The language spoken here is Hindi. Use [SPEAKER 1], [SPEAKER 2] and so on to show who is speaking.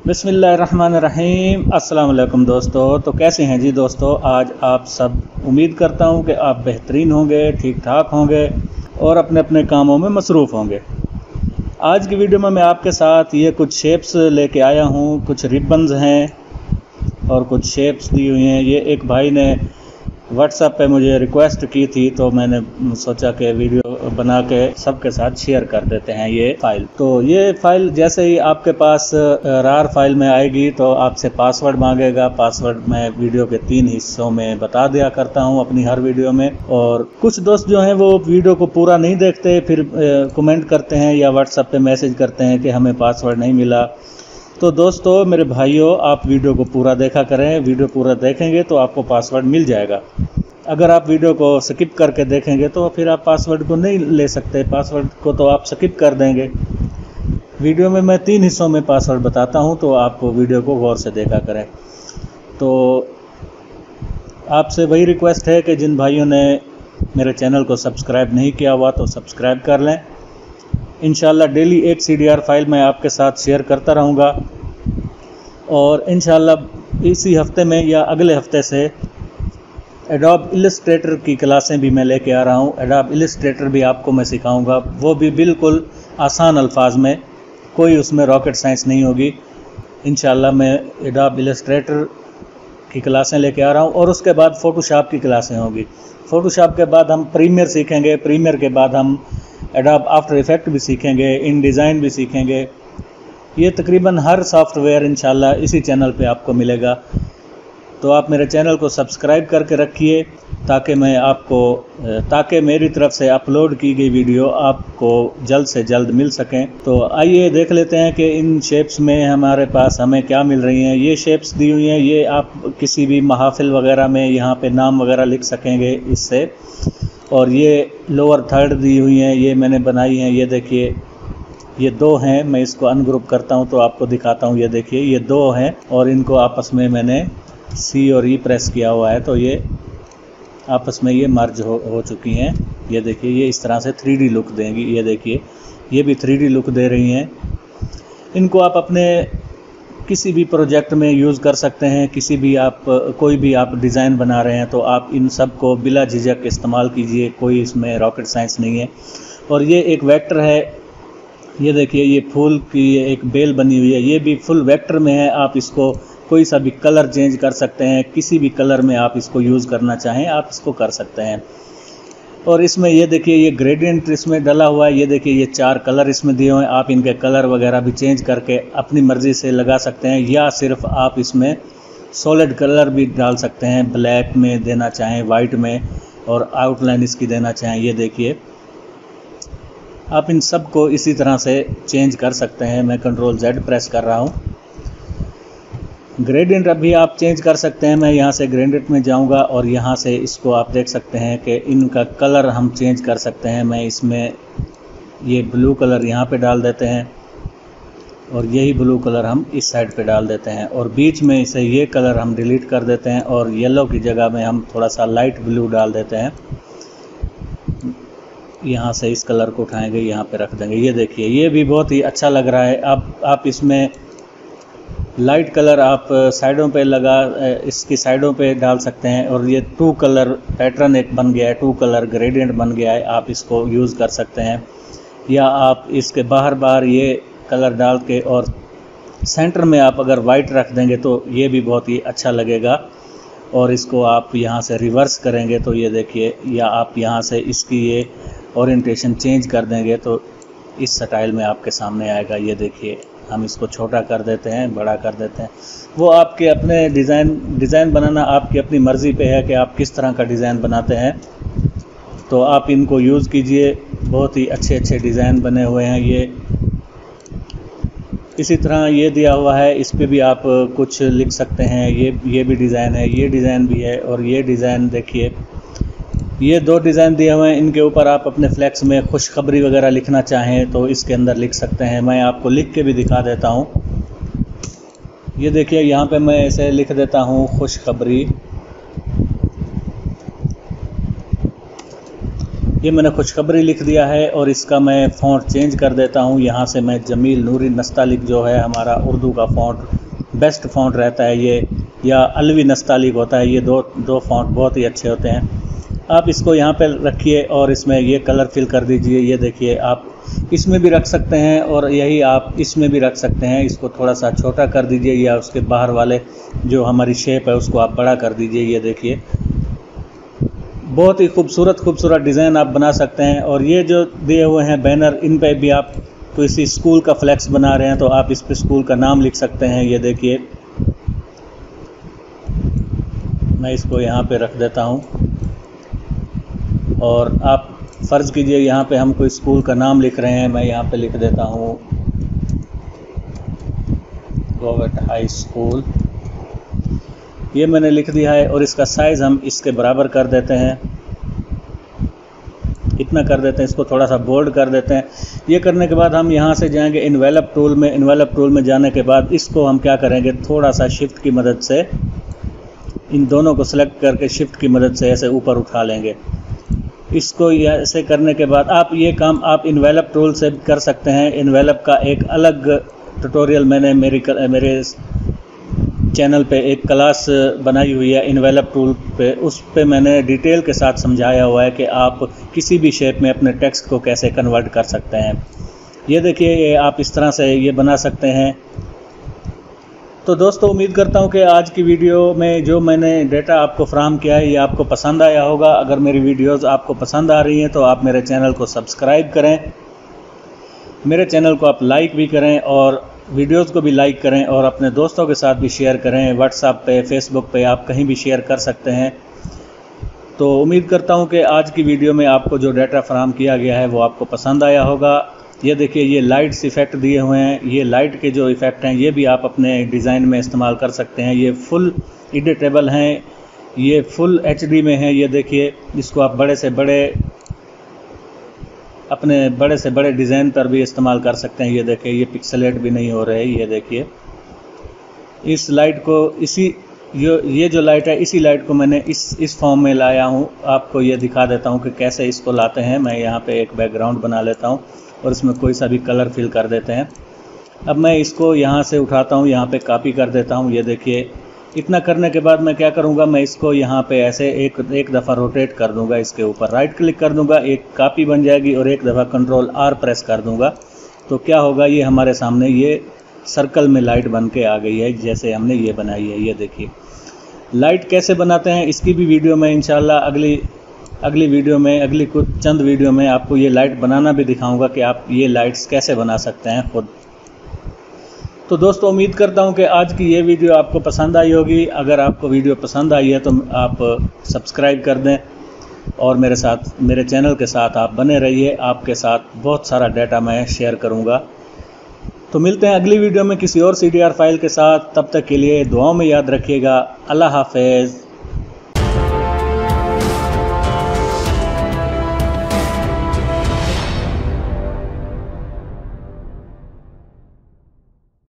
[SPEAKER 1] बिस्मिल्लाहिर्रहमानिर्रहीम। अस्सलाम वालेकुम दोस्तों। तो कैसे हैं जी दोस्तों, आज आप सब उम्मीद करता हूं कि आप बेहतरीन होंगे, ठीक ठाक होंगे और अपने अपने कामों में मसरूफ़ होंगे। आज की वीडियो में मैं आपके साथ ये कुछ शेप्स लेके आया हूं। कुछ रिबन्स हैं और कुछ शेप्स दी हुई हैं। ये एक भाई ने व्हाट्सएप पे मुझे रिक्वेस्ट की थी, तो मैंने सोचा कि वीडियो बना के सबके साथ शेयर कर देते हैं ये फ़ाइल। तो ये फ़ाइल जैसे ही आपके पास रार फाइल में आएगी तो आपसे पासवर्ड मांगेगा। पासवर्ड मैं वीडियो के 3 हिस्सों में बता दिया करता हूँ अपनी हर वीडियो में। और कुछ दोस्त जो हैं वो वीडियो को पूरा नहीं देखते, फिर कमेंट करते हैं या व्हाट्सएप पे मैसेज करते हैं कि हमें पासवर्ड नहीं मिला। तो दोस्तों, मेरे भाइयों, आप वीडियो को पूरा देखा करें। वीडियो पूरा देखेंगे तो आपको पासवर्ड मिल जाएगा। अगर आप वीडियो को स्किप करके देखेंगे तो फिर आप पासवर्ड को नहीं ले सकते। पासवर्ड को तो आप स्किप कर देंगे। वीडियो में मैं 3 हिस्सों में पासवर्ड बताता हूं, तो आप वीडियो को गौर से देखा करें। तो आपसे वही रिक्वेस्ट है कि जिन भाइयों ने मेरे चैनल को सब्सक्राइब नहीं किया हुआ तो सब्सक्राइब कर लें। इंशाल्लाह डेली एक CDR फाइल मैं आपके साथ शेयर करता रहूँगा। और इंशाल्लाह इसी हफ्ते में या अगले हफ्ते से एडोब इलस्ट्रेटर की क्लासें भी मैं लेके आ रहा हूँ। एडोब इलस्ट्रेटर भी आपको मैं सिखाऊंगा, वो भी बिल्कुल आसान अल्फाज में, कोई उसमें रॉकेट साइंस नहीं होगी। इंशाल्लाह मैं एडोब इलस्ट्रेटर की क्लासें लेके आ रहा हूँ। और उसके बाद फ़ोटोशॉप की क्लासें होगी। फ़ोटोशॉप के बाद हम प्रीमियर सीखेंगे। प्रीमियर के बाद हम एडोब आफ्टर इफ़ेक्ट भी सीखेंगे, इन डिज़ाइन भी सीखेंगे। ये तकरीबन हर सॉफ्टवेयर इंशाल्लाह इसी चैनल पे आपको मिलेगा। तो आप मेरे चैनल को सब्सक्राइब करके रखिए ताकि मेरी तरफ से अपलोड की गई वीडियो आपको जल्द से जल्द मिल सकें। तो आइए देख लेते हैं कि इन शेप्स में हमारे पास हमें क्या मिल रही हैं। ये शेप्स दी हुई हैं, ये आप किसी भी महफिल वगैरह में यहाँ पे नाम वगैरह लिख सकेंगे इससे। और ये लोअर थर्ड दी हुई हैं, ये मैंने बनाई हैं। ये देखिए, ये 2 हैं। मैं इसको अनग्रुप करता हूँ तो आपको दिखाता हूँ। ये देखिए, ये 2 हैं और इनको आपस में मैंने C और E प्रेस किया हुआ है, तो ये आपस में ये मर्ज हो चुकी हैं। ये देखिए, ये इस तरह से 3D लुक देंगी। ये देखिए, ये भी 3D लुक दे रही हैं। इनको आप अपने किसी भी प्रोजेक्ट में यूज़ कर सकते हैं। कोई भी आप डिज़ाइन बना रहे हैं तो आप इन सब को बिला झिझक इस्तेमाल कीजिए। कोई इसमें रॉकेट साइंस नहीं है। और ये एक वेक्टर है। ये देखिए, ये फूल की एक बेल बनी हुई है, ये भी फुल वेक्टर में है। आप इसको कोई सा भी कलर चेंज कर सकते हैं। किसी भी कलर में आप इसको यूज़ करना चाहें आप इसको कर सकते हैं। और इसमें ये देखिए, ये ग्रेडियंट इसमें डला हुआ है। ये देखिए, ये 4 कलर इसमें दिए हुए हैं। आप इनके कलर वगैरह भी चेंज करके अपनी मर्ज़ी से लगा सकते हैं, या सिर्फ आप इसमें सॉलिड कलर भी डाल सकते हैं। ब्लैक में देना चाहें, वाइट में, और आउटलाइन इसकी देना चाहें। ये देखिए, आप इन सब को इसी तरह से चेंज कर सकते हैं। मैं Ctrl+Z प्रेस कर रहा हूँ। ग्रेडियंट अभी आप चेंज कर सकते हैं। मैं यहाँ से ग्रेडियंट में जाऊँगा और यहाँ से इसको आप देख सकते हैं कि इनका कलर हम चेंज कर सकते हैं। मैं इसमें ये ब्लू कलर यहाँ पे डाल देते हैं और यही ब्लू कलर हम इस साइड पे डाल देते हैं। और बीच में इसे ये कलर हम डिलीट कर देते हैं और येलो की जगह में हम थोड़ा सा लाइट ब्लू डाल देते हैं। यहाँ से इस कलर को उठाएंगे, यहाँ पे रख देंगे। ये देखिए, ये भी बहुत ही अच्छा लग रहा है। आप इसमें लाइट कलर आप साइडों पे इसकी साइडों पे डाल सकते हैं। और ये 2 कलर पैटर्न एक बन गया है, 2 कलर ग्रेडियंट बन गया है। आप इसको यूज़ कर सकते हैं, या आप इसके बाहर ये कलर डाल के और सेंटर में आप अगर वाइट रख देंगे तो ये भी बहुत ही अच्छा लगेगा। और इसको आप यहाँ से रिवर्स करेंगे तो ये देखिए, या आप यहाँ से इसकी ये ओरिएंटेशन चेंज कर देंगे तो इस स्टाइल में आपके सामने आएगा। ये देखिए, हम इसको छोटा कर देते हैं, बड़ा कर देते हैं। वो आपके अपने डिज़ाइन बनाना आपकी अपनी मर्ज़ी पे है कि आप किस तरह का डिज़ाइन बनाते हैं। तो आप इनको यूज़ कीजिए। बहुत ही अच्छे अच्छे डिज़ाइन बने हुए हैं। ये इसी तरह ये दिया हुआ है, इस पे भी आप कुछ लिख सकते हैं। ये भी डिज़ाइन है, ये डिज़ाइन भी है। और ये डिज़ाइन देखिए, ये 2 डिज़ाइन दिए हुए हैं। इनके ऊपर आप अपने फ्लैक्स में खुशखबरी वगैरह लिखना चाहें तो इसके अंदर लिख सकते हैं। मैं आपको लिख के भी दिखा देता हूँ। ये देखिए, यहाँ पे मैं ऐसे लिख देता हूँ, खुशखबरी। ये मैंने खुशखबरी लिख दिया है और इसका मैं फ़ॉन्ट चेंज कर देता हूँ। यहाँ से मैं जमील नूरी नस्तालिक जो है हमारा उर्दू का फ़ॉन्ट बेस्ट फ़ॉन्ट रहता है ये, या अलवी नस्तालिक होता है, ये दो फ़ॉन्ट बहुत ही अच्छे होते हैं। आप इसको यहाँ पे रखिए और इसमें ये कलर फिल कर दीजिए। ये देखिए, आप इसमें भी रख सकते हैं और यही आप इसमें भी रख सकते हैं। इसको थोड़ा सा छोटा कर दीजिए या उसके बाहर वाले जो हमारी शेप है उसको आप बड़ा कर दीजिए। ये देखिए, बहुत ही खूबसूरत डिज़ाइन आप बना सकते हैं। और ये जो दिए हुए हैं बैनर, इन पे भी आप किसी स्कूल का फ्लैक्स बना रहे हैं तो आप इस पे स्कूल का नाम लिख सकते हैं। ये देखिए, मैं इसको यहाँ पे रख देता हूँ और आप फ़र्ज़ कीजिए यहाँ पे हम कोई स्कूल का नाम लिख रहे हैं। मैं यहाँ पे लिख देता हूँ गोवेट हाई स्कूल। ये मैंने लिख दिया है और इसका साइज़ हम इसके बराबर कर देते हैं, इतना कर देते हैं। इसको थोड़ा सा बोल्ड कर देते हैं। ये करने के बाद हम यहाँ से जाएंगे इन्वेलप टूल में। इन्वेलप टूल में जाने के बाद इसको हम क्या करेंगे, थोड़ा सा शिफ्ट की मदद से इन दोनों को सेलेक्ट करके शिफ्ट की मदद से ऐसे ऊपर उठा लेंगे। इसको ऐसे करने के बाद आप ये काम आप इन्वेलप टूल से कर सकते हैं। इन्वेलप का एक अलग ट्यूटोरियल मैंने मेरे चैनल पे एक क्लास बनाई हुई है इन्वेलप टूल पे, उस पे मैंने डिटेल के साथ समझाया हुआ है कि आप किसी भी शेप में अपने टेक्स्ट को कैसे कन्वर्ट कर सकते हैं। ये देखिए, ये आप इस तरह से ये बना सकते हैं। तो दोस्तों, उम्मीद करता हूँ कि आज की वीडियो में जो मैंने डेटा आपको फराहम किया है ये आपको पसंद आया होगा। अगर मेरी वीडियोस आपको पसंद आ रही हैं तो आप मेरे चैनल को सब्सक्राइब करें, मेरे चैनल को आप लाइक भी करें और वीडियोस को भी लाइक करें और अपने दोस्तों के साथ भी शेयर करें। व्हाट्सएप पे, फेसबुक पे आप कहीं भी शेयर कर सकते हैं। तो उम्मीद करता हूँ कि आज की वीडियो में आपको जो डेटा फराहम किया गया है वो आपको पसंद आया होगा। ये देखिए, ये लाइट्स इफ़ेक्ट दिए हुए हैं। ये लाइट के जो इफ़ेक्ट हैं ये भी आप अपने डिज़ाइन में इस्तेमाल कर सकते हैं। ये फुल एडिटेबल हैं, ये फुल HD में हैं। ये देखिए, इसको आप अपने बड़े से बड़े डिज़ाइन पर भी इस्तेमाल कर सकते हैं। ये देखिए, ये पिक्सेलेट भी नहीं हो रहे। ये देखिए, इस लाइट को ये जो लाइट है इसी लाइट को मैंने इस फॉर्म में लाया हूँ। आपको ये दिखा देता हूँ कि कैसे इसको लाते हैं। मैं यहाँ पे एक बैकग्राउंड बना लेता हूँ और इसमें कोई सा भी कलर फिल कर देते हैं। अब मैं इसको यहाँ से उठाता हूँ, यहाँ पे कॉपी कर देता हूँ। ये देखिए, इतना करने के बाद मैं क्या करूँगा, मैं इसको यहाँ पे ऐसे एक दफ़ा रोटेट कर दूँगा। इसके ऊपर राइट क्लिक कर दूँगा, एक कॉपी बन जाएगी और एक दफ़ा Ctrl+R प्रेस कर दूँगा तो क्या होगा, ये हमारे सामने ये सर्कल में लाइट बन के आ गई है जैसे हमने ये बनाई है। ये देखिए, लाइट कैसे बनाते हैं इसकी भी वीडियो में इंशाल्लाह अगली वीडियो में, अगली कुछ चंद वीडियो में आपको ये लाइट बनाना भी दिखाऊंगा कि आप ये लाइट्स कैसे बना सकते हैं खुद। तो दोस्तों, उम्मीद करता हूं कि आज की ये वीडियो आपको पसंद आई होगी। अगर आपको वीडियो पसंद आई है तो आप सब्सक्राइब कर दें और मेरे चैनल के साथ आप बने रहिए। आपके साथ बहुत सारा डाटा मैं शेयर करूंगा। तो मिलते हैं अगली वीडियो में किसी और CDR फाइल के साथ। तब तक के लिए दुआओं में याद रखिएगा। अल्लाह हाफ़िज़।